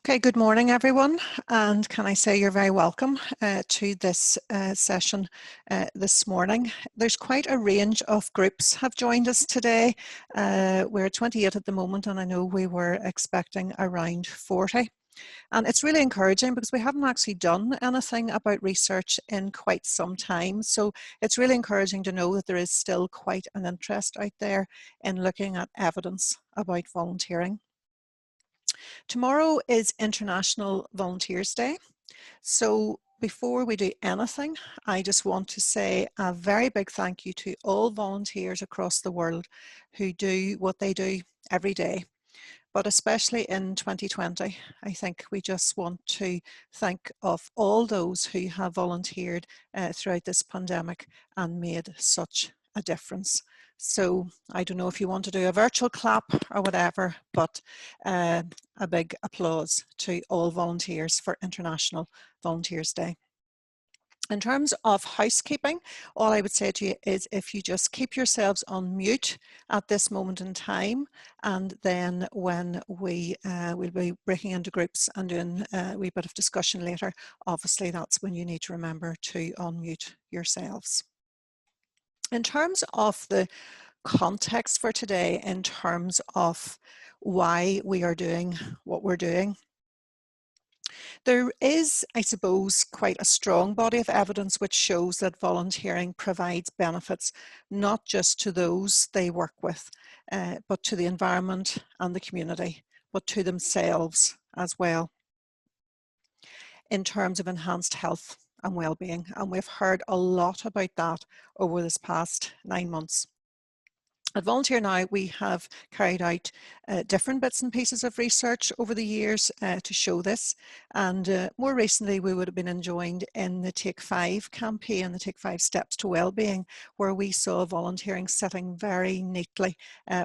Okay, good morning everyone, and can I say you're very welcome to this session this morning. There's quite a range of groups have joined us today. We're 28 at the moment, and I know we were expecting around 40. And it's really encouraging because we haven't actually done anything about research in quite some time. So it's really encouraging to know that there is still quite an interest out there in looking at evidence about volunteering. Tomorrow is International Volunteers Day. So before we do anything, I just want to say a very big thank you to all volunteers across the world who do what they do every day. But especially in 2020, I think we just want to think of all those who have volunteered throughout this pandemic and made such a difference. So I don't know if you want to do a virtual clap or whatever, but a big applause to all volunteers for International Volunteers Day. In terms of housekeeping, all I would say to you is if you just keep yourselves on mute at this moment in time, and then when we will be breaking into groups and doing a wee bit of discussion later, obviously that's when you need to remember to unmute yourselves. In terms of the context for today, in terms of why we are doing what we're doing, there is, I suppose, quite a strong body of evidence which shows that volunteering provides benefits not just to those they work with, but to the environment and the community, but to themselves as well, in terms of enhanced health and well-being. And we've heard a lot about that over this past 9 months. At Volunteer Now, we have carried out different bits and pieces of research over the years to show this. And more recently, we would have been joined in the Take 5 campaign, the Take 5 Steps to Wellbeing, where we saw volunteering sitting very neatly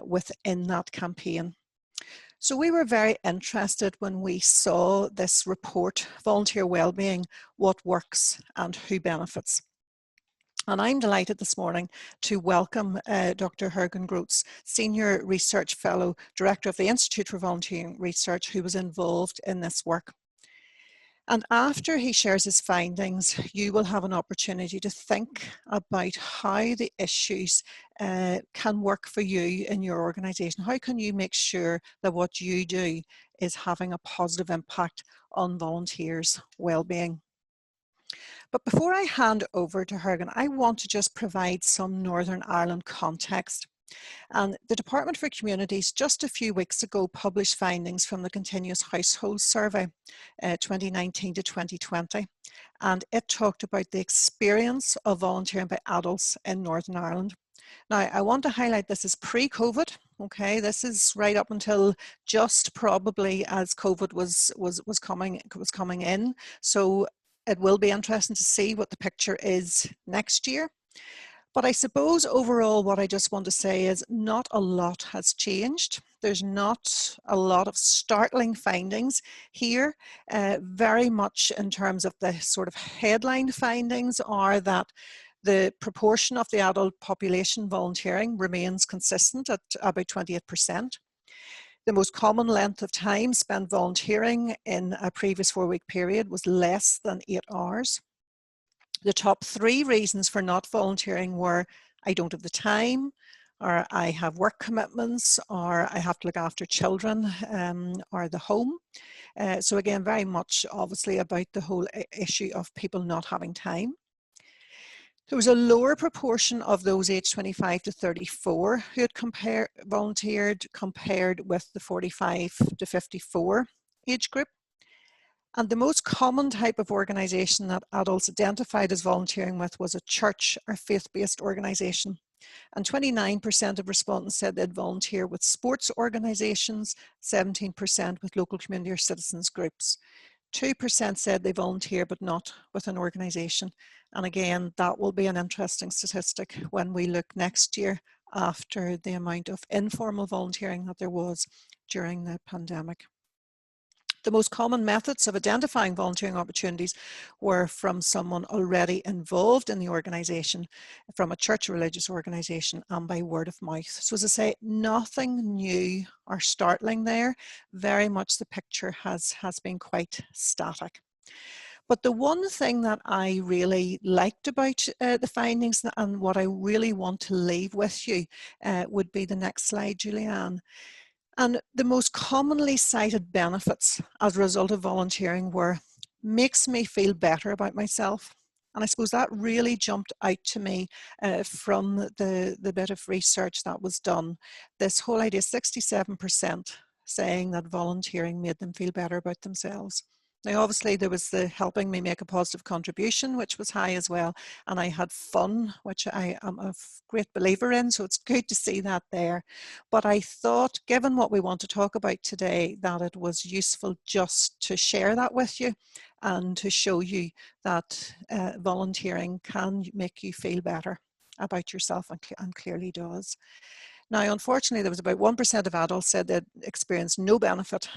within that campaign. So we were very interested when we saw this report, Volunteer Wellbeing, What Works and Who Benefits. And I'm delighted this morning to welcome Dr. Jürgen Groth, Senior Research Fellow, Director of the Institute for Volunteering Research, who was involved in this work. And after he shares his findings, you will have an opportunity to think about how the issues can work for you in your organisation. How can you make sure that what you do is having a positive impact on volunteers' well-being? But before I hand over to Jürgen, I want to just provide some Northern Ireland context. And the Department for Communities just a few weeks ago published findings from the Continuous Household Survey 2019 to 2020. And it talked about the experience of volunteering by adults in Northern Ireland. Now, I want to highlight this is pre-COVID. Okay, this is right up until just probably as COVID was coming in. So it will be interesting to see what the picture is next year. But I suppose overall what I just want to say is not a lot has changed. There's not a lot of startling findings here. Very much in terms of the sort of headline findings are that the proportion of the adult population volunteering remains consistent at about 28%. The most common length of time spent volunteering in a previous 4-week period was less than 8 hours. The top 3 reasons for not volunteering were I don't have the time, or I have work commitments, or I have to look after children, or the home. So again, very much obviously about the whole issue of people not having time. There was a lower proportion of those aged 25 to 34 who had volunteered compared with the 45 to 54 age group. And the most common type of organisation that adults identified as volunteering with was a church or faith-based organisation. And 29% of respondents said they'd volunteer with sports organisations, 17% with local community or citizens groups. 2% said they volunteer but not with an organisation. And again, that will be an interesting statistic when we look next year after the amount of informal volunteering that there was during the pandemic. The most common methods of identifying volunteering opportunities were from someone already involved in the organisation, from a church or religious organisation, and by word of mouth. So as I say, nothing new or startling there. Very much the picture has been quite static. But the one thing that I really liked about the findings and what I really want to leave with you would be the next slide, Julianne. And the most commonly cited benefits as a result of volunteering were, makes me feel better about myself. And I suppose that really jumped out to me from the bit of research that was done. This whole idea, 67% saying that volunteering made them feel better about themselves. Now, obviously, there was the helping me make a positive contribution, which was high as well. And I had fun, which I am a great believer in. So it's good to see that there. But I thought, given what we want to talk about today, that it was useful just to share that with you and to show you that volunteering can make you feel better about yourself, and clearly does. Now, unfortunately, there was about 1% of adults said they'd experienced no benefit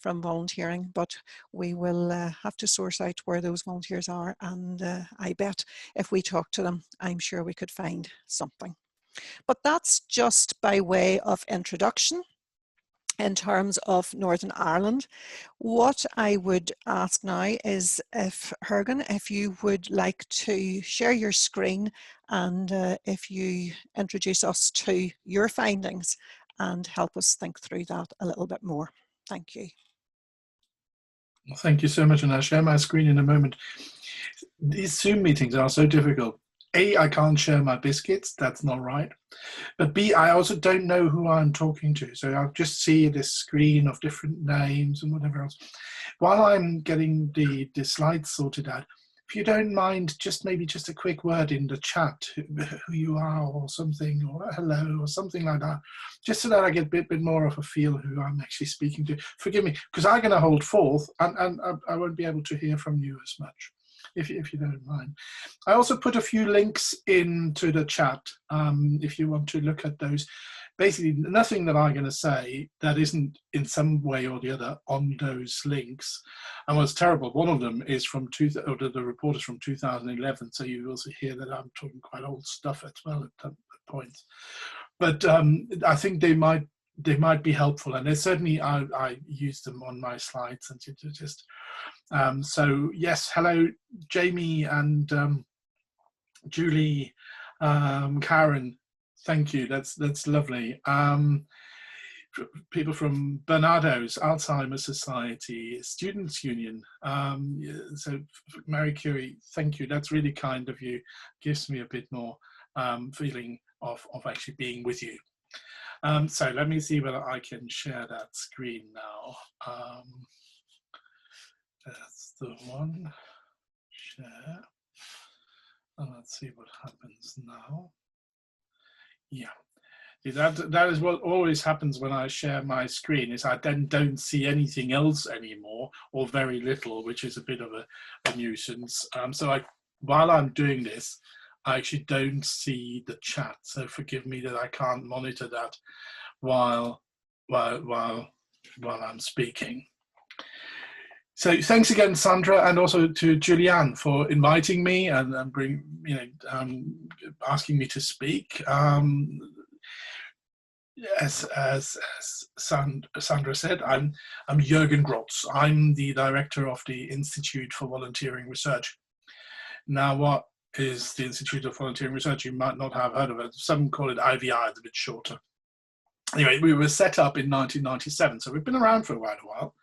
from volunteering, but we will have to source out where those volunteers are, and I bet if we talk to them, I'm sure we could find something. But that's just by way of introduction. In terms of Northern Ireland, what I would ask now is if, Hergen, if you would like to share your screen and if you introduce us to your findings and help us think through that a little bit more. Thank you. Well, thank you so much, and I'll share my screen in a moment. These Zoom meetings are so difficult. A, I can't share my biscuits, that's not right. But B, I also don't know who I'm talking to. So I'll just see this screen of different names and whatever else. While I'm getting the slides sorted out, if you don't mind, maybe just a quick word in the chat, who you are or something, or hello or something like that, just so that I get a bit more of a feel who I'm actually speaking to. Forgive me, because I'm going to hold forth and I won't be able to hear from you as much, if you don't mind. I also put a few links into the chat if you want to look at those. Basically, nothing that I'm going to say that isn't in some way or the other on those links. And what's terrible, one of them is from the report is from 2011, so you also hear that I'm talking quite old stuff as well at points. But I think they might be helpful, and certainly I use them on my slides and to just so yes, hello Jamie and Julie, Karen, thank you, that's lovely. People from Bernardo's Alzheimer's Society, Students' Union, so Marie Curie, thank you, that's really kind of you, gives me a bit more feeling of actually being with you. So let me see whether I can share that screen now. That's the one. Share. And let's see what happens now. Yeah. That is what always happens when I share my screen, is I then don't see anything else anymore, or very little, which is a bit of a nuisance. So while I'm doing this, I actually don't see the chat. So forgive me that I can't monitor that while I'm speaking. So thanks again, Sandra, and also to Julianne for inviting me and asking me to speak. As Sandra said, I'm Jürgen Grotz. I'm the director of the Institute for Volunteering Research. Now, what is the Institute of Volunteering Research? You might not have heard of it. Some call it IVR, it's a bit shorter. Anyway, we were set up in 1997, so we've been around for quite a while.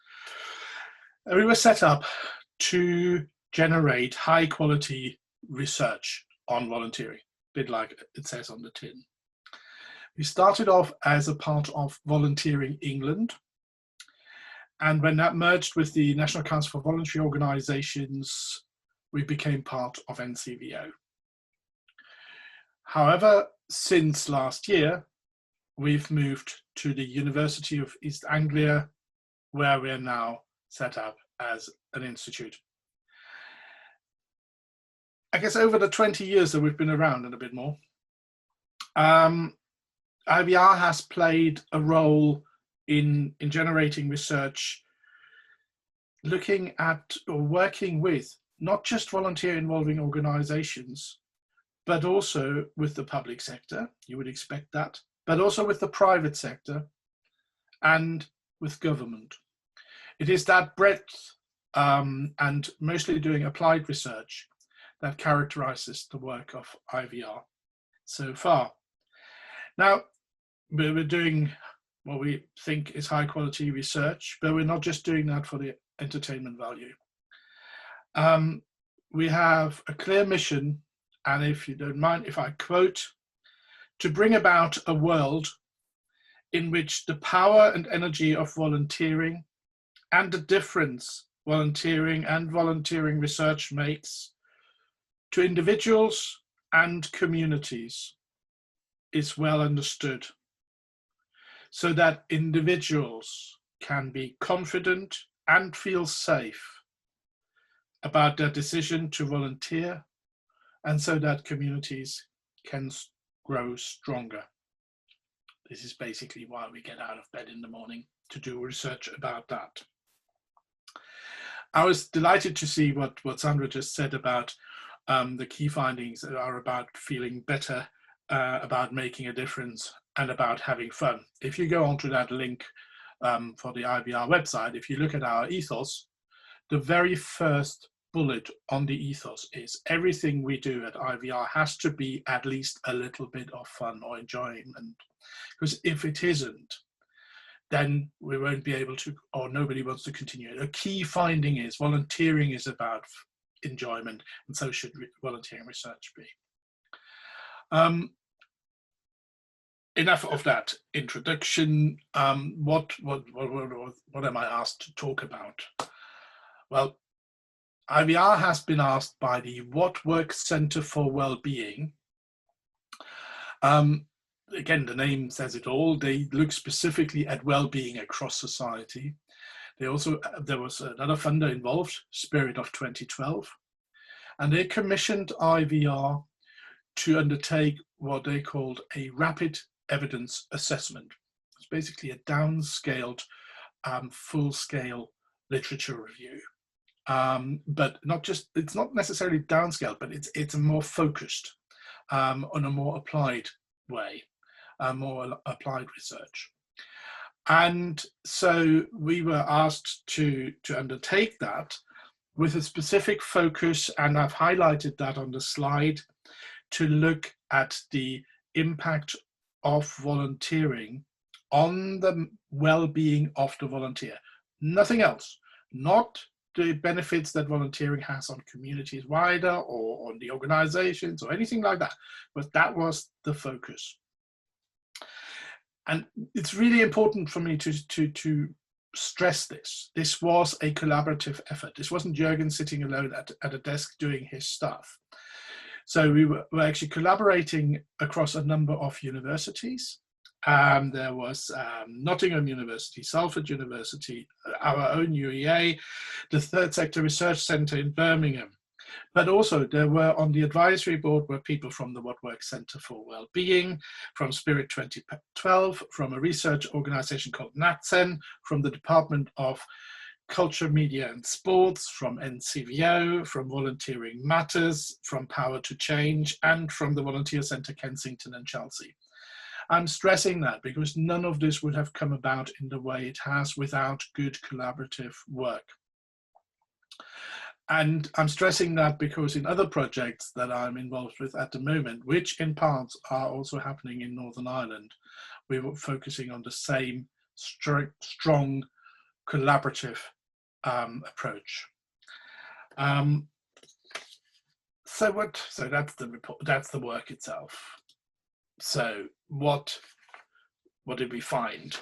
We were set up to generate high quality research on volunteering, a bit like it says on the tin. We started off as a part of Volunteering England, and when that merged with the National Council for Voluntary Organisations, we became part of NCVO. However, since last year, we've moved to the University of East Anglia, where we're now set up as an institute. I guess over the 20 years that we've been around and a bit more, IVR has played a role in generating research looking at or working with not just volunteer involving organizations, but also with the public sector, you would expect that, but also with the private sector and with government. It is that breadth and mostly doing applied research that characterizes the work of IVR so far. Now, we're doing what we think is high quality research, but we're not just doing that for the entertainment value. We have a clear mission, and if you don't mind, if I quote, to bring about a world in which the power and energy of volunteering and the difference volunteering and volunteering research makes to individuals and communities is well understood, so that individuals can be confident and feel safe about their decision to volunteer, and so that communities can grow stronger. This is basically why we get out of bed in the morning, to do research about that. I was delighted to see what Sandra just said about the key findings that are about feeling better, about making a difference, and about having fun. If you go onto that link for the IVR website, if you look at our ethos, the very first bullet on the ethos is everything we do at IVR has to be at least a little bit of fun or enjoyment. Because if it isn't, then we won't be able to, or nobody wants to continue. A key finding is volunteering is about enjoyment, and so should volunteering research be. Enough of that introduction. What am I asked to talk about? Well, IVR has been asked by the What Works Center for Wellbeing. Again, the name says it all. They look specifically at well-being across society. They also, there was another funder involved, Spirit of 2012, and they commissioned IVR to undertake what they called a rapid evidence assessment. It's basically a downscaled, full-scale literature review. But not just, it's not necessarily downscaled, but it's more focused on a more applied way. More applied research. And so we were asked to undertake that with a specific focus, and I've highlighted that on the slide, to look at the impact of volunteering on the well-being of the volunteer. Nothing else, not the benefits that volunteering has on communities wider or on the organizations or anything like that, but that was the focus. And it's really important for me to stress this. This was a collaborative effort. This wasn't Jürgen sitting alone at a desk doing his stuff. So we were actually collaborating across a number of universities. There was Nottingham University, Salford University, our own UEA, the Third Sector Research Centre in Birmingham. But also there were on the advisory board were people from the What Works Center for Wellbeing, from Spirit 2012, from a research organization called NatCen, from the Department of Culture, Media and Sports, from NCVO, from Volunteering Matters, from Power to Change, and from the Volunteer Centre Kensington and Chelsea. I'm stressing that because none of this would have come about in the way it has without good collaborative work. And I'm stressing that because in other projects that I'm involved with at the moment, which in parts are also happening in Northern Ireland, we were focusing on the same strong collaborative approach. So that's the report, that's the work itself. So what did we find?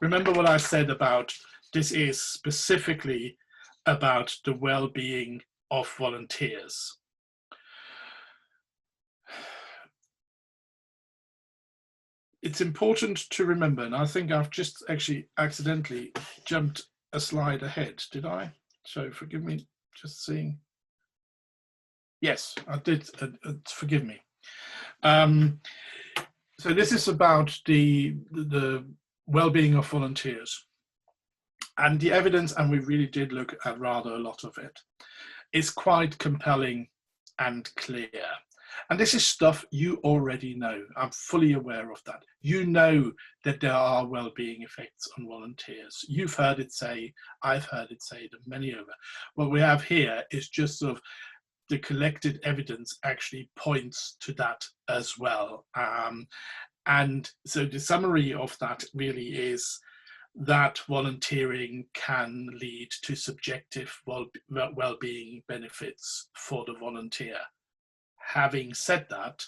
Remember what I said about this is specifically about the well-being of volunteers. It's important to remember, and I think I've just actually accidentally jumped a slide ahead, did I? So forgive me, just seeing. Yes, I did, forgive me. So this is about the well-being of volunteers. And the evidence, and we really did look at rather a lot of it, is quite compelling and clear. And this is stuff you already know. I'm fully aware of that. You know that there are well-being effects on volunteers. You've heard it say, I've heard it say that many over. What we have here is just sort of the collected evidence actually points to that as well. And so the summary of that really is that volunteering can lead to subjective well-being benefits for the volunteer. Having said that,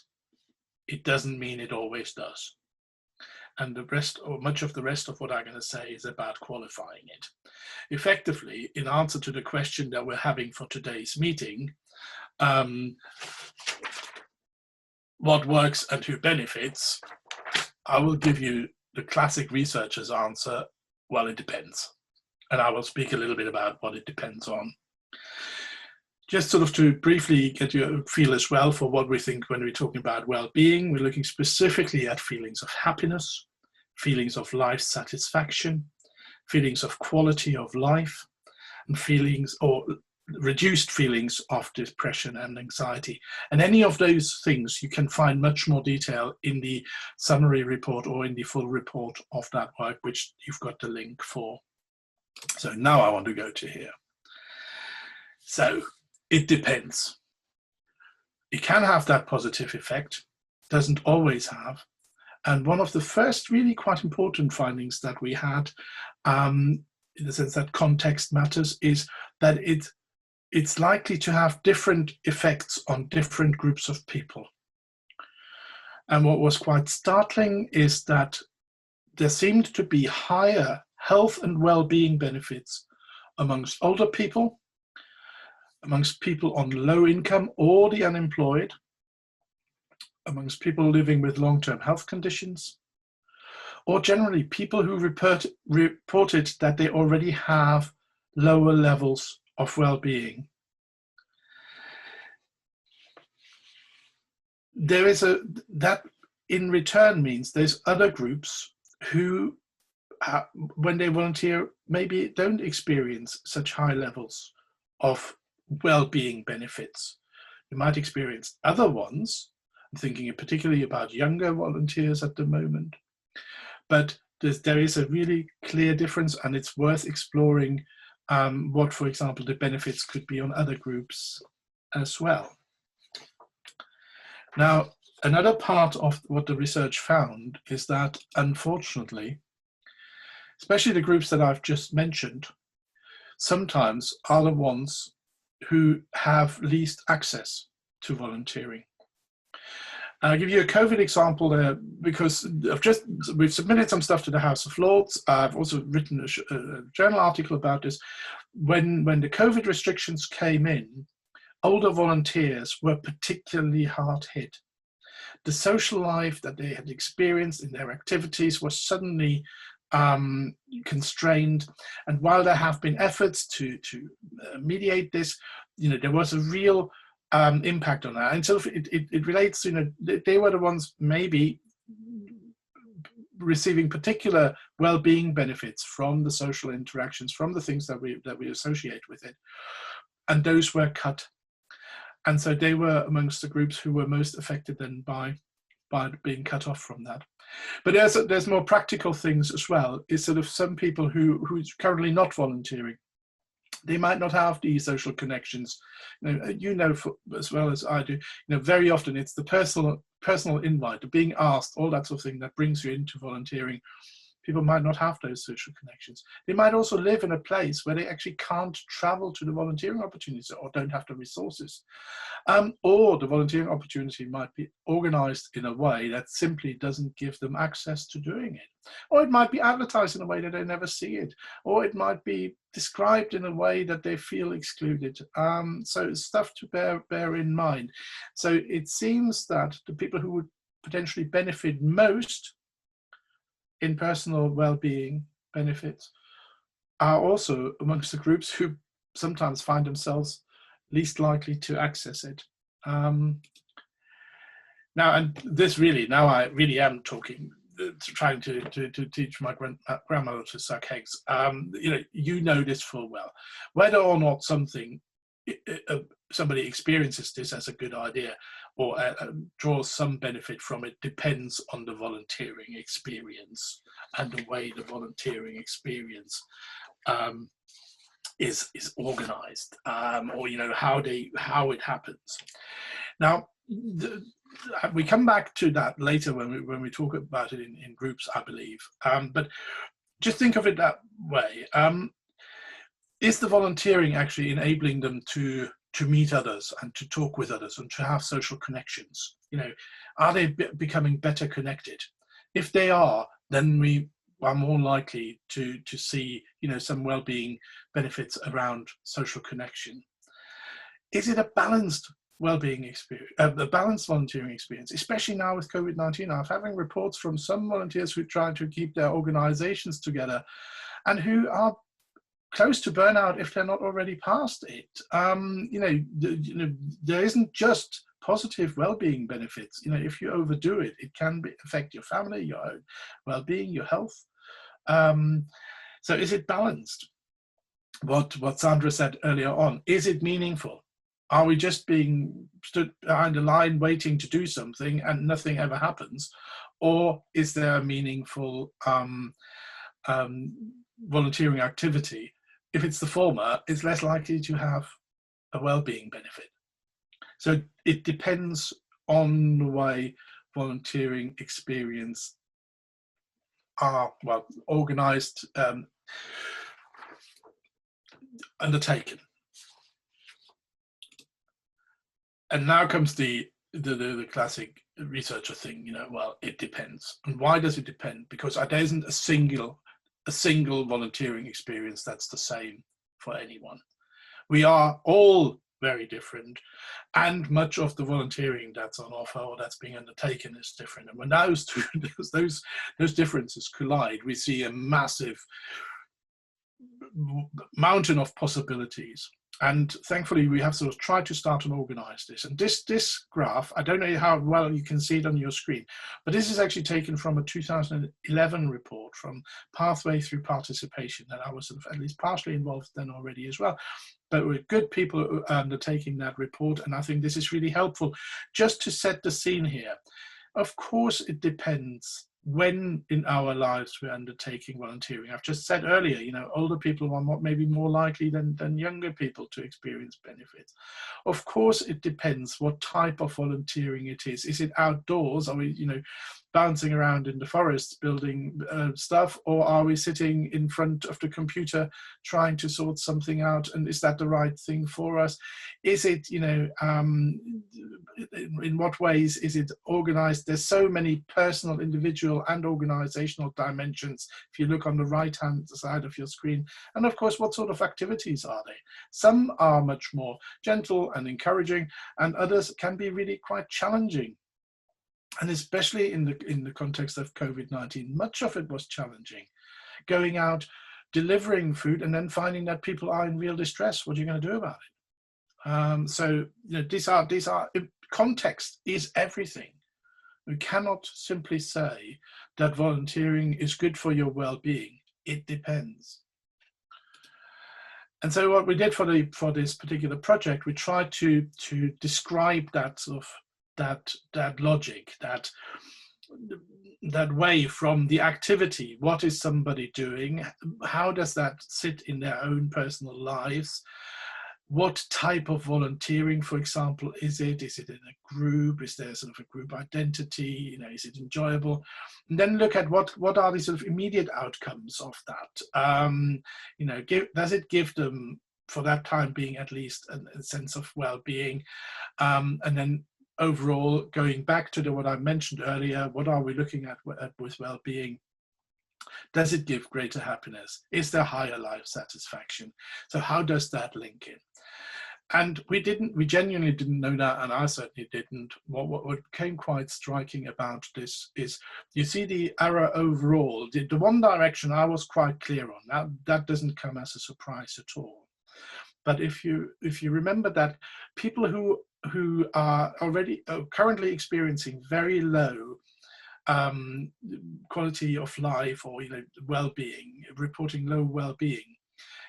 it doesn't mean it always does. And the rest, or much of the rest of what I'm going to say, is about qualifying it. Effectively, in answer to the question that we're having for today's meeting, what works and who benefits, I will give you the classic researcher's answer, well, it depends. And I will speak a little bit about what it depends on. Just sort of to briefly get you a feel as well for what we think when we're talking about well-being, we're looking specifically at feelings of happiness, feelings of life satisfaction, feelings of quality of life, and feelings or reduced feelings of depression and anxiety. And any of those things you can find much more detail in the summary report or in the full report of that work, which you've got the link for. So now I want to go to here. So it depends. It can have that positive effect, doesn't always have. And one of the first really quite important findings that we had, in the sense that context matters, is that it's likely to have different effects on different groups of people. And what was quite startling is that there seemed to be higher health and well-being benefits amongst older people, amongst people on low income or the unemployed, amongst people living with long-term health conditions, or generally people who reported that they already have lower levels of well-being. That in return means there's other groups who, when they volunteer, maybe don't experience such high levels of well-being benefits. You might experience other ones. I'm thinking particularly about younger volunteers at the moment. But there is a really clear difference, and it's worth exploring what, for example, the benefits could be on other groups as well. Now, another part of what the research found is that, unfortunately, especially the groups that I've just mentioned, sometimes are the ones who have least access to volunteering. I'll give you a COVID example there, because we've submitted some stuff to the House of Lords. I've also written a journal article about this. When the COVID restrictions came in, older volunteers were particularly hard hit. The social life that they had experienced in their activities was suddenly constrained, and while there have been efforts to mediate this, there was a real impact on that. And so it relates, they were the ones maybe receiving particular well-being benefits from the social interactions, from the things that we associate with it, and those were cut. And so they were amongst the groups who were most affected then by being cut off from that. But there's more practical things as well. Is sort of some people who's currently not volunteering, they might not have these social connections. As well as I do, very often it's the personal invite, the being asked, all that sort of thing that brings you into volunteering. People might not have those social connections. They might also live in a place where they actually can't travel to the volunteering opportunities or don't have the resources. Or the volunteering opportunity might be organized in a way that simply doesn't give them access to doing it. Or it might be advertised in a way that they never see it. Or it might be described in a way that they feel excluded. So it's stuff to bear in mind. So it seems that the people who would potentially benefit most in personal well-being benefits are also amongst the groups who sometimes find themselves least likely to access it. Now I really am talking trying to teach my grandmother to suck eggs. You know this full well. Whether or not somebody experiences this as a good idea or draws some benefit from it depends on the volunteering experience and the way the volunteering experience is organized, or how it happens. Now, we come back to that later when we talk about it in groups, I believe. But just think of it that way. Is the volunteering actually enabling them to meet others and to talk with others and to have social connections? Are they becoming better connected? If they are, then we are more likely to see some well-being benefits around social connection. Is it a balanced well-being experience, a balanced volunteering experience, especially now with COVID-19? I'm having reports from some volunteers who try to keep their organizations together and who are close to burnout if they're not already past it. There isn't just positive well-being benefits. If you overdo it, it can affect your family, your own well-being, your health. So is it balanced? What Sandra said earlier on, is it meaningful? Are we just being stood behind a line waiting to do something and nothing ever happens? Or is there a meaningful volunteering activity? If it's the former, it's less likely to have a well-being benefit. So it depends on the way volunteering experience are organized, undertaken. And now comes the classic researcher thing, it depends. And why does it depend? Because there isn't a single volunteering experience that's the same for anyone. We are all very different, and much of the volunteering that's on offer or that's being undertaken is different. And when those differences collide, we see a massive mountain of possibilities. And thankfully, we have sort of tried to start and organize this. And this graph, I don't know how well you can see it on your screen, but this is actually taken from a 2011 report from Pathway Through Participation that I was sort of at least partially involved then already as well. But with good people undertaking that report, and I think this is really helpful just to set the scene here. Of course, it depends when in our lives we're undertaking volunteering. I've just said earlier, older people are maybe more likely than younger people to experience benefits. Of course, it depends what type of volunteering it is. Is it outdoors? Are we, bouncing around in the forest building stuff, or are we sitting in front of the computer trying to sort something out? And is that the right thing for us? Is it, in what ways is it organized? There's so many personal, individual and organizational dimensions if you look on the right hand side of your screen. And of course, what sort of activities are they? Some are much more gentle and encouraging, and others can be really quite challenging. And especially in the context of COVID-19, much of it was challenging. Going out, delivering food, and then finding that people are in real distress. What are you going to do about it? So these are context is everything. We cannot simply say that volunteering is good for your well-being. It depends. And so what we did for this particular project, we tried to describe that sort of that logic, that way from the activity. What is somebody doing? How does that sit in their own personal lives? What type of volunteering, for example, is it? Is it in a group? Is there sort of a group identity? Is it enjoyable? And then look at what are the sort of immediate outcomes of that? Does it give them, for that time being at least, a sense of well-being? And then overall, going back to what I mentioned earlier, what are we looking at with well-being? Does it give greater happiness? Is there higher life satisfaction? So how does that link in? And we genuinely didn't know that, and I certainly didn't. What became quite striking about this is, you see the arrow overall, the one direction I was quite clear on. That doesn't come as a surprise at all. But if you remember that people who are already currently experiencing very low quality of life, or well-being, reporting low well-being,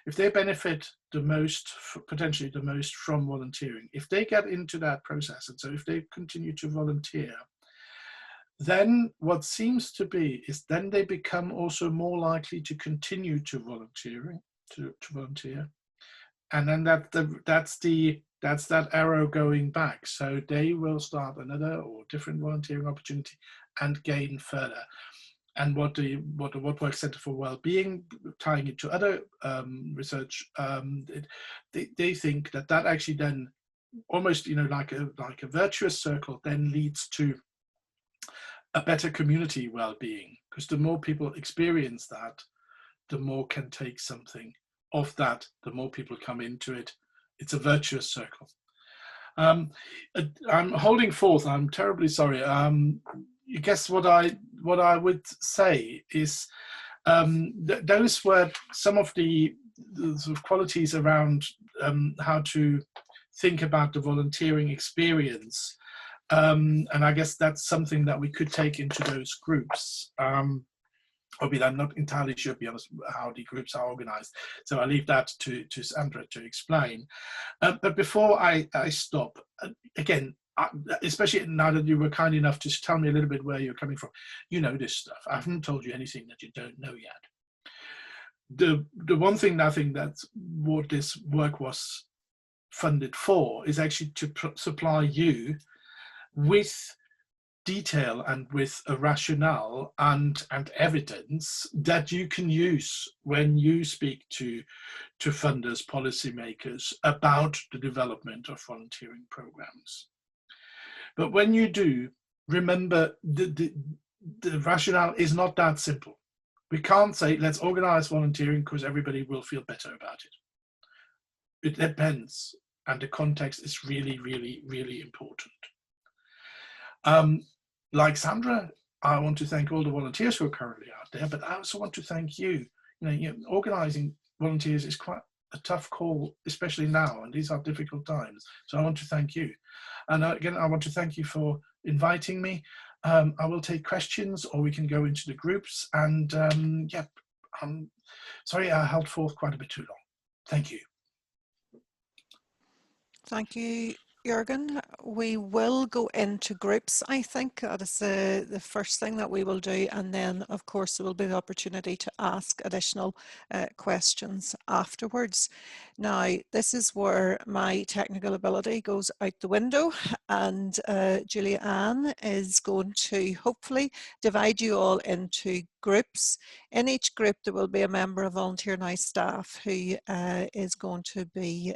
if they benefit the most, potentially the most, from volunteering, if they get into that process, and so if they continue to volunteer, then what seems to be is then they become also more likely to continue to volunteer, and then that's that arrow going back. So they will start another or different volunteering opportunity and gain further. And what Work Center for Wellbeing, tying it to other research, they think that actually then almost like a virtuous circle then leads to a better community well-being, because the more people experience that, the more can take something of that, the more people come into it. It's a virtuous circle. I'm holding forth. I'm terribly sorry. I guess what I would say is those were some of the sort of qualities around how to think about the volunteering experience. And I guess that's something that we could take into those groups. Obviously, I'm not entirely sure, to be honest, how the groups are organized. So I leave that to Sandra to explain. But before I stop, again, especially now that you were kind enough to tell me a little bit where you're coming from, you know this stuff. I haven't told you anything that you don't know yet. The one thing I think that's what this work was funded for is actually to supply you with detail and with a rationale and evidence that you can use when you speak to funders, policymakers about the development of volunteering programs. But when you do, remember the rationale is not that simple. We can't say let's organize volunteering because everybody will feel better about it. It depends, and the context is really, really, really important. Like Sandra, I want to thank all the volunteers who are currently out there, but I also want to thank you. Organizing volunteers is quite a tough call, especially now, and these are difficult times. So I want to thank you. And again, I want to thank you for inviting me. I will take questions, or we can go into the groups. And yeah, I'm sorry I held forth quite a bit too long. Thank you. Thank you, Jürgen. We will go into groups. I think that is the first thing that we will do, and then of course there will be the opportunity to ask additional questions afterwards. Now, this is where my technical ability goes out the window, and Julianne is going to hopefully divide you all into groups. In each group there will be a member of Volunteer Now staff who is going to be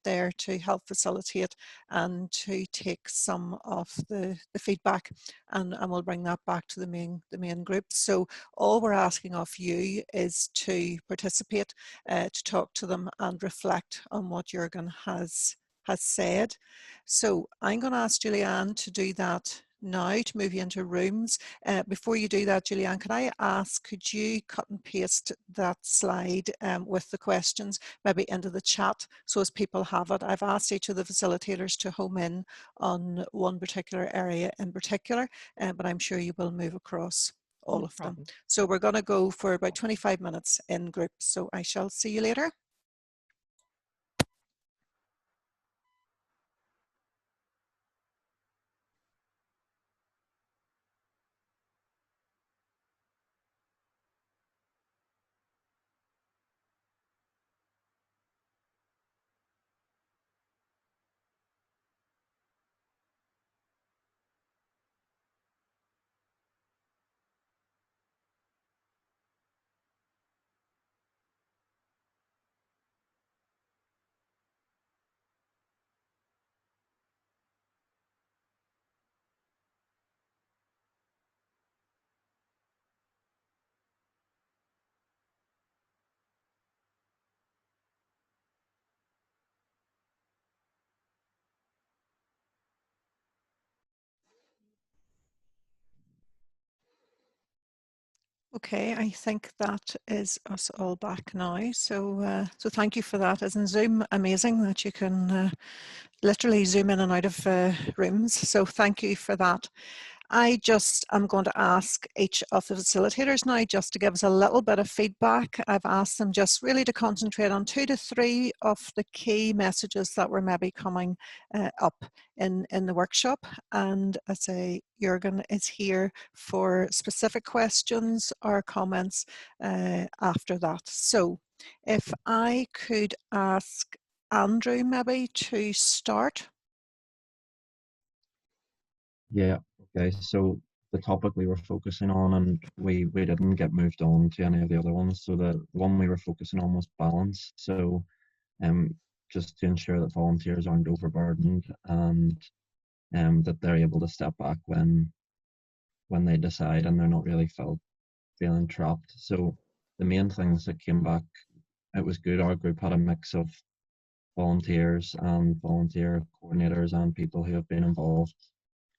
there to help facilitate and to take some of the feedback, and we'll bring that back to the main group. So all we're asking of you is to participate, to talk to them and reflect on what Jürgen has said. So I'm going to ask Julianne to do that now, to move you into rooms. Before you do that, Julianne, could I ask, could you cut and paste that slide with the questions maybe into the chat so as people have it? I've asked each of the facilitators to home in on one particular area in particular, but I'm sure you will move across all of them. So we're going to go for about 25 minutes in groups. So I shall see you later. Okay, I think that is us all back now. So so thank you for that. Isn't Zoom amazing that you can literally zoom in and out of rooms? So thank you for that. I'm going to ask each of the facilitators now just to give us a little bit of feedback. I've asked them just really to concentrate on 2 to 3 of the key messages that were maybe coming up in the workshop. And I say Jürgen is here for specific questions or comments after that. So if I could ask Andrew maybe to start. Yeah, okay, so the topic we were focusing on, and we didn't get moved on to any of the other ones, so the one we were focusing on was balance. So just to ensure that volunteers aren't overburdened, and that they're able to step back when they decide and they're not really feeling trapped. So the main things that came back, it was good. Our group had a mix of volunteers and volunteer coordinators and people who have been involved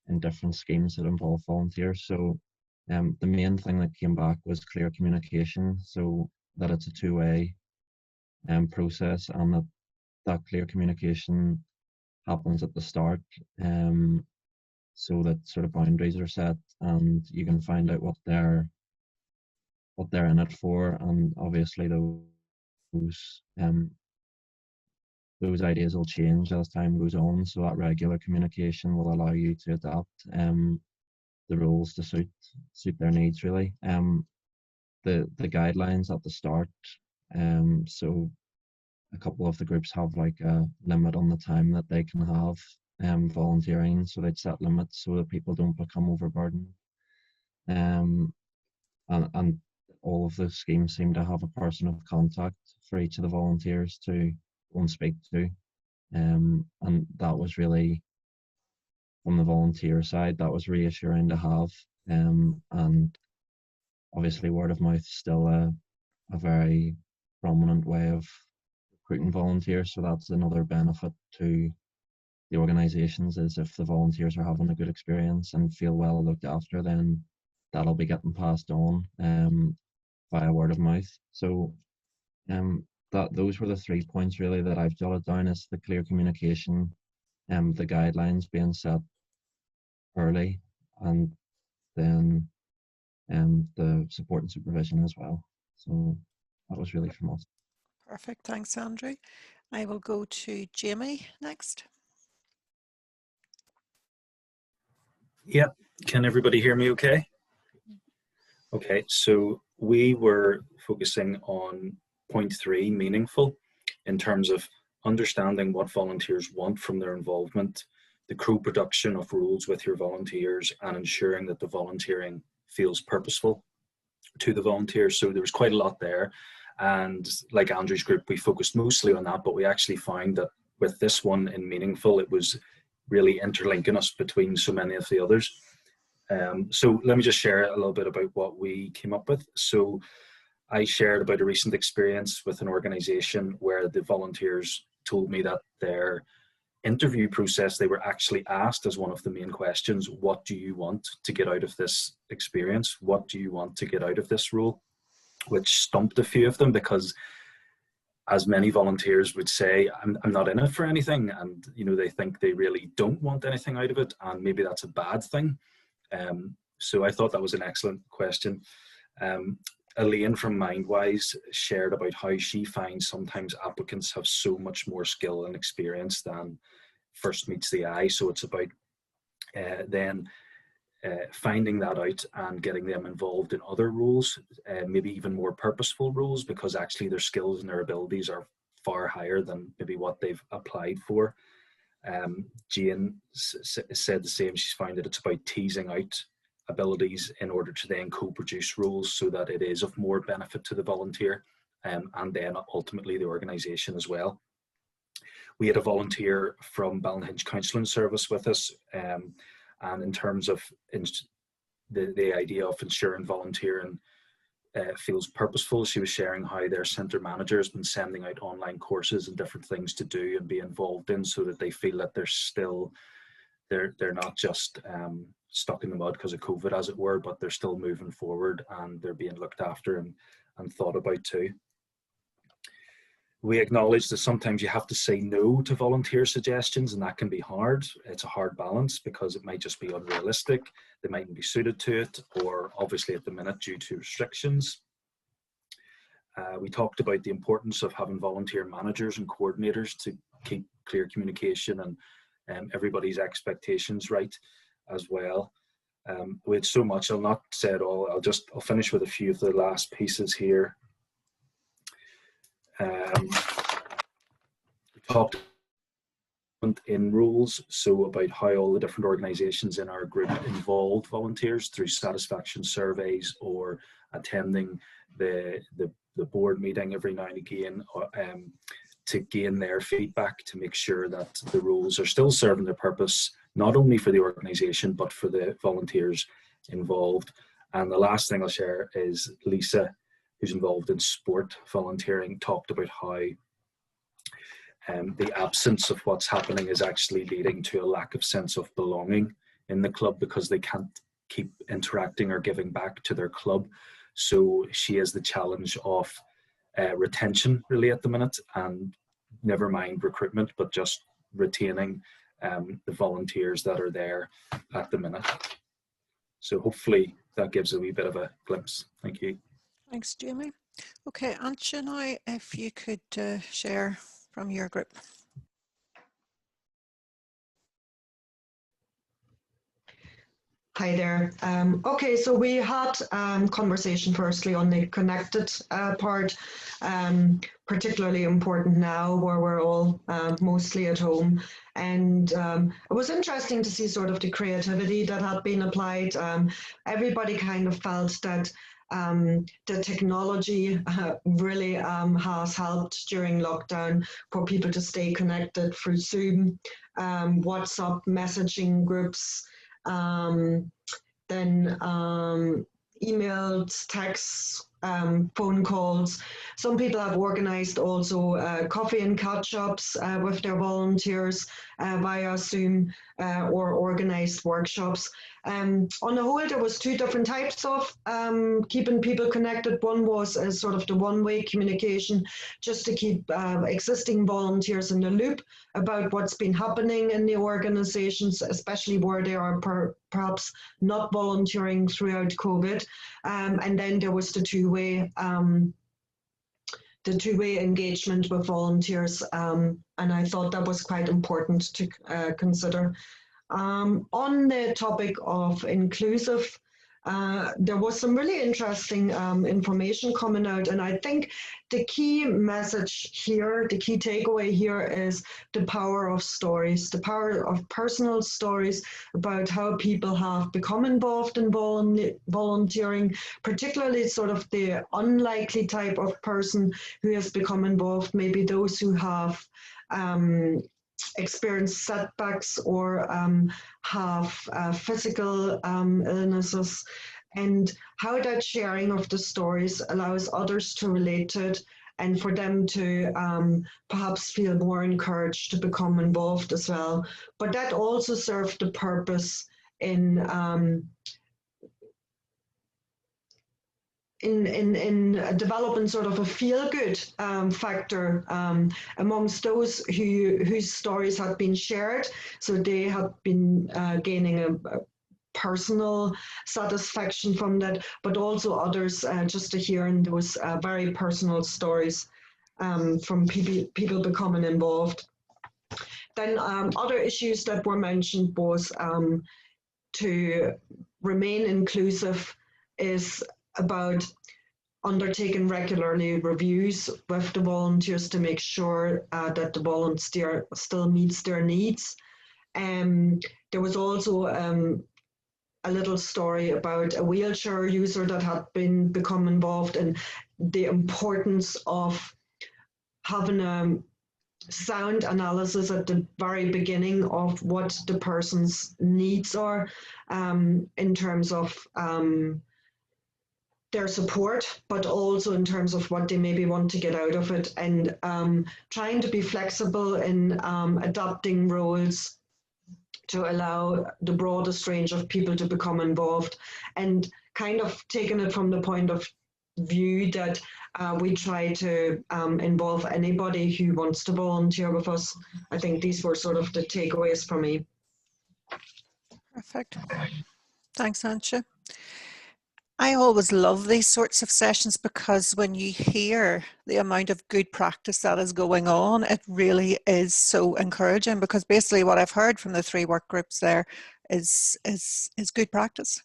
in different schemes that involve volunteers. So the main thing that came back was clear communication, so that it's a two-way process, and that clear communication happens at the start, so that sort of boundaries are set and you can find out what they're in it for, and obviously those ideas will change as time goes on, so that regular communication will allow you to adapt the roles to suit their needs, really. The guidelines at the start, so a couple of the groups have like a limit on the time that they can have volunteering, so they'd set limits so that people don't become overburdened. And all of the schemes seem to have a person of contact for each of the volunteers to go and speak to. And that was really, from the volunteer side, that was reassuring to have. And obviously word of mouth is still a very prominent way of recruiting volunteers, so that's another benefit to the organisations, is if the volunteers are having a good experience and feel well looked after, then that'll be getting passed on via word of mouth. So those were the 3 points really that I've jotted down: is the clear communication, the guidelines being set early, and then the support and supervision as well. So that was really from us. Perfect, thanks Andrew. I will go to Jamie next. Yeah, can everybody hear me okay? Okay, so we were focusing on point 3, meaningful, in terms of understanding what volunteers want from their involvement, the co-production of rules with your volunteers, and ensuring that the volunteering feels purposeful to the volunteers. So there was quite a lot there, and like Andrew's group, we focused mostly on that, but we actually found that with this one in meaningful, it was really interlinking us between so many of the others. So let me just share a little bit about what we came up with. So I shared about a recent experience with an organization where the volunteers told me that their interview process, they were actually asked as one of the main questions, what do you want to get out of this experience? What do you want to get out of this role? Which stumped a few of them, because as many volunteers would say, I'm not in it for anything, and they think they really don't want anything out of it, and maybe that's a bad thing. So I thought that was an excellent question. Elaine from Mindwise shared about how she finds sometimes applicants have so much more skill and experience than first meets the eye. So it's about then finding that out and getting them involved in other roles, maybe even more purposeful roles, because actually their skills and their abilities are far higher than maybe what they've applied for. Jane said the same. She's found that it's about teasing out abilities in order to then co-produce roles so that it is of more benefit to the volunteer and then ultimately the organisation as well. We had a volunteer from Ballinhinch Counselling Service with us, and in terms of the idea of ensuring volunteering feels purposeful, she was sharing how their centre manager has been sending out online courses and different things to do and be involved in, so that they feel that they're not just stuck in the mud because of COVID, as it were, but they're still moving forward and they're being looked after and thought about too. We acknowledge that sometimes you have to say no to volunteer suggestions, and that can be hard. It's a hard balance because it might just be unrealistic, they mightn't be suited to it, or obviously at the minute due to restrictions. We talked about the importance of having volunteer managers and coordinators to keep clear communication and everybody's expectations right as well. We had so much, I'll not say it all, I'll finish with a few of the last pieces here. We talked in rules, so about how all the different organisations in our group involved volunteers through satisfaction surveys or attending the board meeting every now and again to gain their feedback to make sure that the rules are still serving their purpose, not only for the organisation but for the volunteers involved. And the last thing I'll share is Lisa, who's involved in sport volunteering, talked about how the absence of what's happening is actually leading to a lack of sense of belonging in the club because they can't keep interacting or giving back to their club. So she has the challenge of retention really at the minute, and never mind recruitment, but just retaining the volunteers that are there at the minute. So hopefully that gives a wee bit of a glimpse. Thank you. Thanks, Jamie. Okay, Antje, now if you could share from your group. Hi there. Okay, so we had conversation firstly on the connected part, particularly important now where we're all mostly at home. And it was interesting to see sort of the creativity that had been applied. Everybody kind of felt that the technology really has helped during lockdown for people to stay connected through Zoom, WhatsApp messaging groups, then emails, texts, phone calls. Some people have organized also coffee and catch-ups with their volunteers via Zoom or organized workshops. On the whole, there was two different types of keeping people connected. One was sort of the one-way communication, just to keep existing volunteers in the loop about what's been happening in the organizations, especially where they are perhaps not volunteering throughout COVID. And then there was the two-way engagement with volunteers, and I thought that was quite important to consider. On the topic of inclusive, there was some really interesting information coming out, and I think the key message here, the key takeaway here is the power of stories, the power of personal stories about how people have become involved in volunteering, particularly sort of the unlikely type of person who has become involved, maybe those who have experience setbacks or have physical illnesses, and how that sharing of the stories allows others to relate to it and for them to perhaps feel more encouraged to become involved as well. But that also served the purpose in developing sort of a feel-good factor amongst those whose stories had been shared. So they had been gaining a personal satisfaction from that, but also others just to hearing those very personal stories from people becoming involved. Then other issues that were mentioned was to remain inclusive is about undertaking regularly reviews with the volunteers to make sure that the volunteer still meets their needs. There was also a little story about a wheelchair user that had become involved, and the importance of having a sound analysis at the very beginning of what the person's needs are in terms of their support, but also in terms of what they maybe want to get out of it, and trying to be flexible in adapting roles to allow the broadest range of people to become involved, and kind of taking it from the point of view that we try to involve anybody who wants to volunteer with us. I think these were sort of the takeaways for me. Perfect. Thanks, Antje. I always love these sorts of sessions because when you hear the amount of good practice that is going on, it really is so encouraging, because basically what I've heard from the 3 work groups there is good practice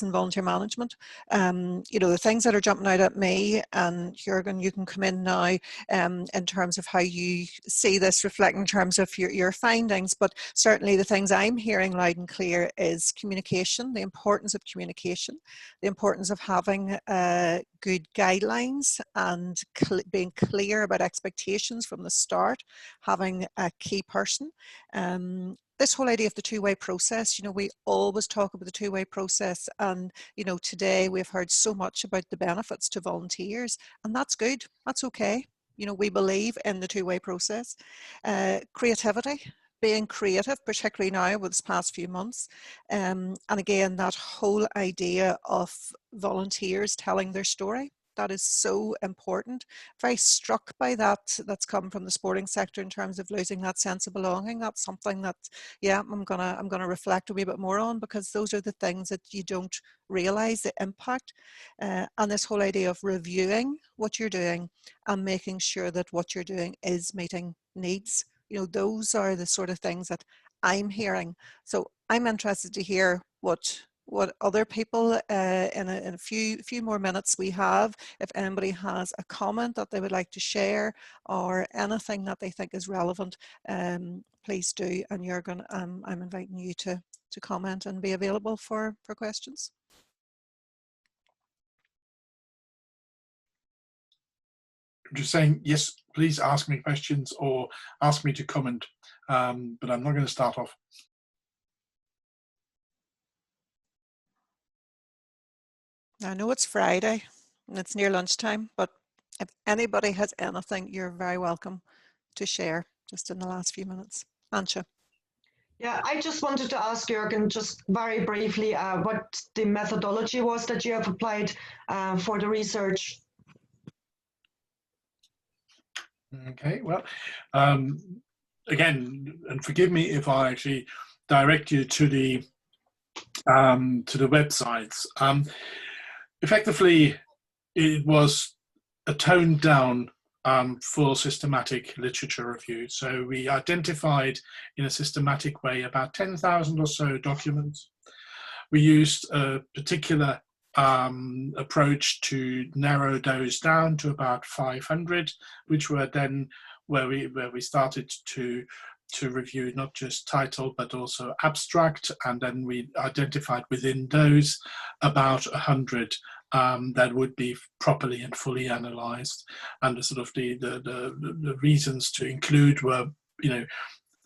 in volunteer management. You know, the things that are jumping out at me, and Jürgen, you can come in now in terms of how you see this reflect in terms of your findings, but certainly the things I'm hearing loud and clear is communication, the importance of communication, the importance of having good guidelines and being clear about expectations from the start, having a key person. This whole idea of the 2-way process, you know, we always talk about the 2-way process, and, you know, today we've heard so much about the benefits to volunteers, and that's good, that's okay. You know, we believe in the 2-way process. Creativity, being creative, particularly now with this past few months. And again, that whole idea of volunteers telling their story. That is so important. Very struck by that. That's come from the sporting sector in terms of losing that sense of belonging. That's something that, yeah, I'm gonna reflect a wee bit more on, because those are the things that you don't realize the impact. And this whole idea of reviewing what you're doing and making sure that what you're doing is meeting needs. You know, those are the sort of things that I'm hearing. So I'm interested to hear what other people in a few more minutes we have, if anybody has a comment that they would like to share or anything that they think is relevant, please do. And Jürgen, I'm inviting you to comment and be available for questions. I'm just saying, yes, please ask me questions or ask me to comment, but I'm not going to start off. I know it's Friday and it's near lunchtime, but if anybody has anything, you're very welcome to share just in the last few minutes. Antje. Yeah, I just wanted to ask Jürgen, just very briefly, what the methodology was that you have applied for the research. Okay, well, again, and forgive me if I actually direct you to the websites. Effectively, it was a toned down full systematic literature review. So we identified in a systematic way about 10,000 or so documents. We used a particular approach to narrow those down to about 500, which were then where we started to review not just title but also abstract, and then we identified within those about 100 that would be properly and fully analysed, and the sort of the reasons to include were, you know,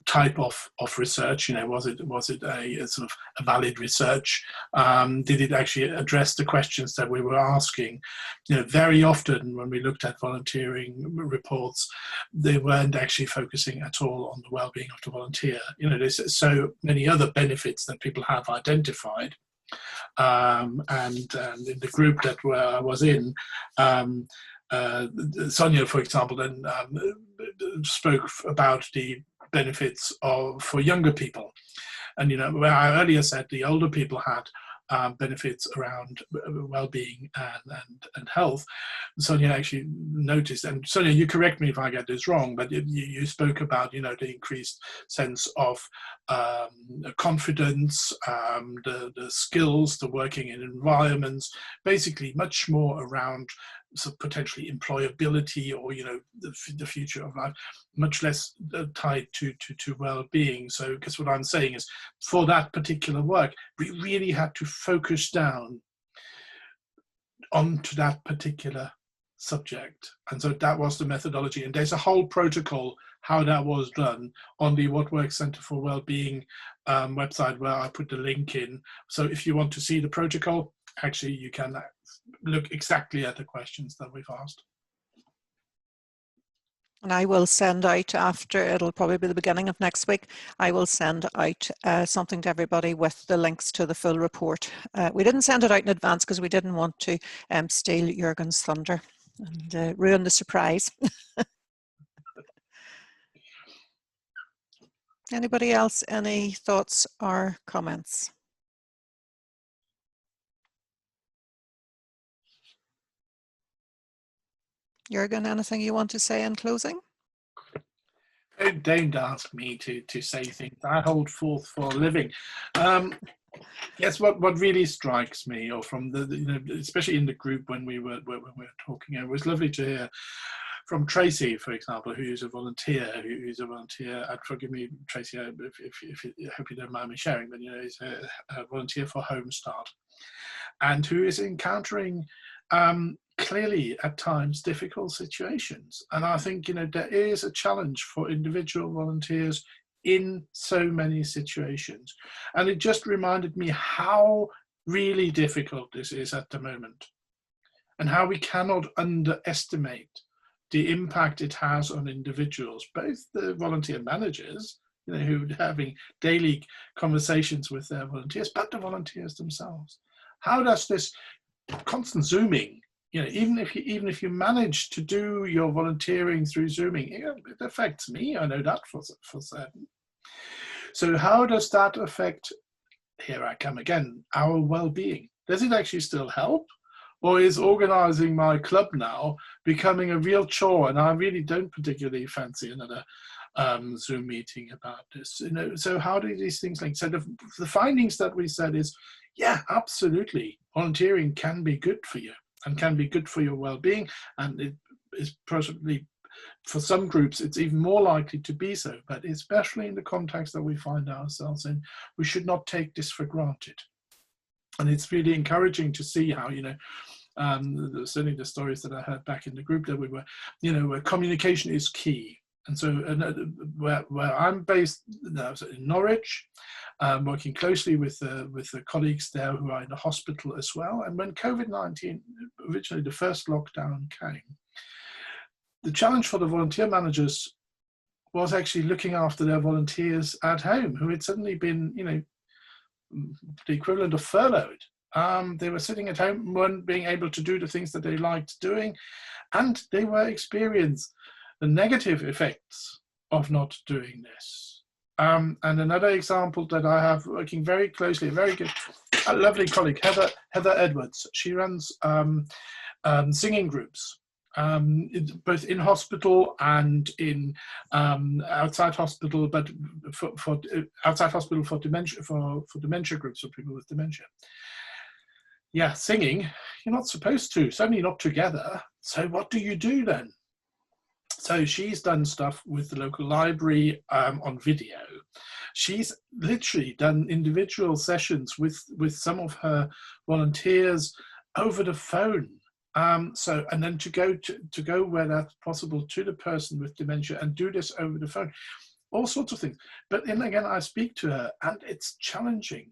type of research. You know, was it a sort of a valid research? Did it actually address the questions that we were asking? You know, very often when we looked at volunteering reports, they weren't actually focusing at all on the well-being of the volunteer. You know, there's so many other benefits that people have identified. And in the group that I was in, Sonia, for example, then spoke about the benefits for younger people. And, you know, where I earlier said the older people had benefits around well-being and health, Sonia actually noticed, and Sonia, you correct me if I get this wrong, but you spoke about, you know, the increased sense of confidence, the skills, the working in environments, basically much more around sort of potentially employability, or, you know, the future of life, much less tied to well-being. So, because what I'm saying is, for that particular work, we really had to focus down onto that particular subject, and so that was the methodology. And there's a whole protocol how that was done on the What Works Center for Wellbeing website, where I put the link in. So if you want to see the protocol, actually you can look exactly at the questions that we've asked. And I will send out after, it'll probably be the beginning of next week, I will send out something to everybody with the links to the full report. We didn't send it out in advance because we didn't want to steal Jürgen's thunder and ruin the surprise. Anybody else, any thoughts or comments? Jürgen, anything you want to say in closing? Don't ask me to say things. I hold forth for a living. Yes, what really strikes me, or from the especially in the group when we were talking, it was lovely to hear from Tracy, for example, who's a volunteer. And forgive me, Tracy, if I hope you don't mind me sharing, but he's a volunteer for Home Start, and who is encountering clearly at times difficult situations. And I think there is a challenge for individual volunteers in so many situations, and it just reminded me how really difficult this is at the moment, and how we cannot underestimate the impact it has on individuals, both the volunteer managers, who are having daily conversations with their volunteers, but the volunteers themselves. How does this constant Zooming, even if you manage to do your volunteering through Zooming, it affects me. I know that for certain. So how does that affect, here I come again, our well-being? Does it actually still help? Or is organizing my club now becoming a real chore, and I really don't particularly fancy another Zoom meeting about this? So how do these things link? So the findings that we said is, yeah, absolutely, volunteering can be good for you and can be good for your well-being, and it is possibly, for some groups, it's even more likely to be so, but especially in the context that we find ourselves in, we should not take this for granted. And it's really encouraging to see how, certainly the stories that I heard back in the group that we were, where communication is key. And so where I'm based in Norwich, working closely with the colleagues there who are in the hospital as well. And when COVID-19, originally the first lockdown came, the challenge for the volunteer managers was actually looking after their volunteers at home, who had suddenly been, the equivalent of furloughed. They were sitting at home, weren't being able to do the things that they liked doing, and they were experiencing the negative effects of not doing this. And another example that I have, working very closely, a lovely colleague, Heather Edwards. She runs singing groups, both in hospital and in outside hospital, but for outside hospital for dementia, for dementia groups, for people with dementia. Yeah, singing, you're not supposed to, certainly not together. So what do you do then? So she's done stuff with the local library on video. She's literally done individual sessions with some of her volunteers over the phone. And then to go where that's possible to the person with dementia and do this over the phone, all sorts of things. But then again, I speak to her, and it's challenging.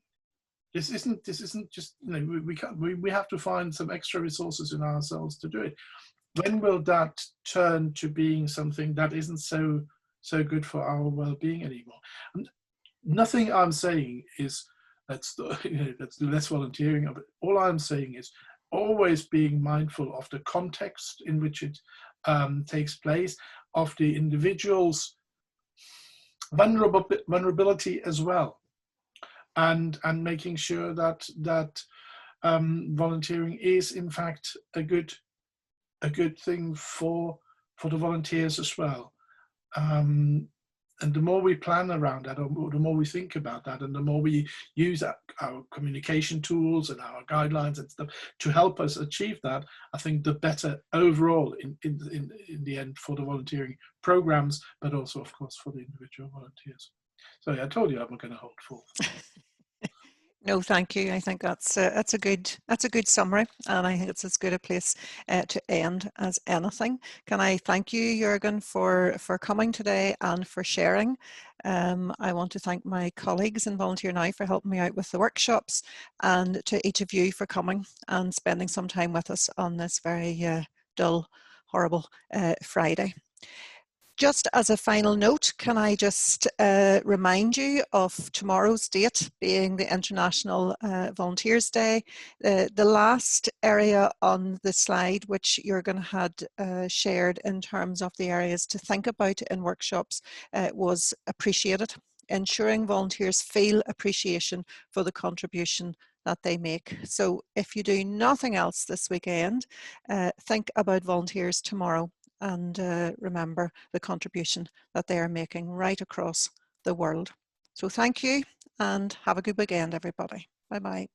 This isn't just, we have to find some extra resources in ourselves to do it. When will that turn to being something that isn't so good for our well-being anymore? And nothing I'm saying is let's do less volunteering of it. All I'm saying is always being mindful of the context in which it takes place, of the individual's vulnerability as well, and making sure that volunteering is in fact a good thing for the volunteers as well. And the more we plan around that, or the more we think about that, and the more we use our communication tools and our guidelines and stuff to help us achieve that, I think the better overall in the end for the volunteering programs, but also of course for the individual volunteers. So I told you I'm not going to hold forth. No, thank you. I think that's a good summary, and I think it's as good a place to end as anything. Can I thank you, Jürgen, for coming today and for sharing. I want to thank my colleagues in Volunteer Now for helping me out with the workshops, and to each of you for coming and spending some time with us on this very dull, horrible Friday. Just as a final note, can I just remind you of tomorrow's date being the International Volunteers Day. The last area on the slide, which Jürgen had shared in terms of the areas to think about in workshops, was appreciated. Ensuring volunteers feel appreciation for the contribution that they make. So if you do nothing else this weekend, think about volunteers tomorrow. And remember the contribution that they are making right across the world. So thank you and have a good weekend, everybody. Bye-bye.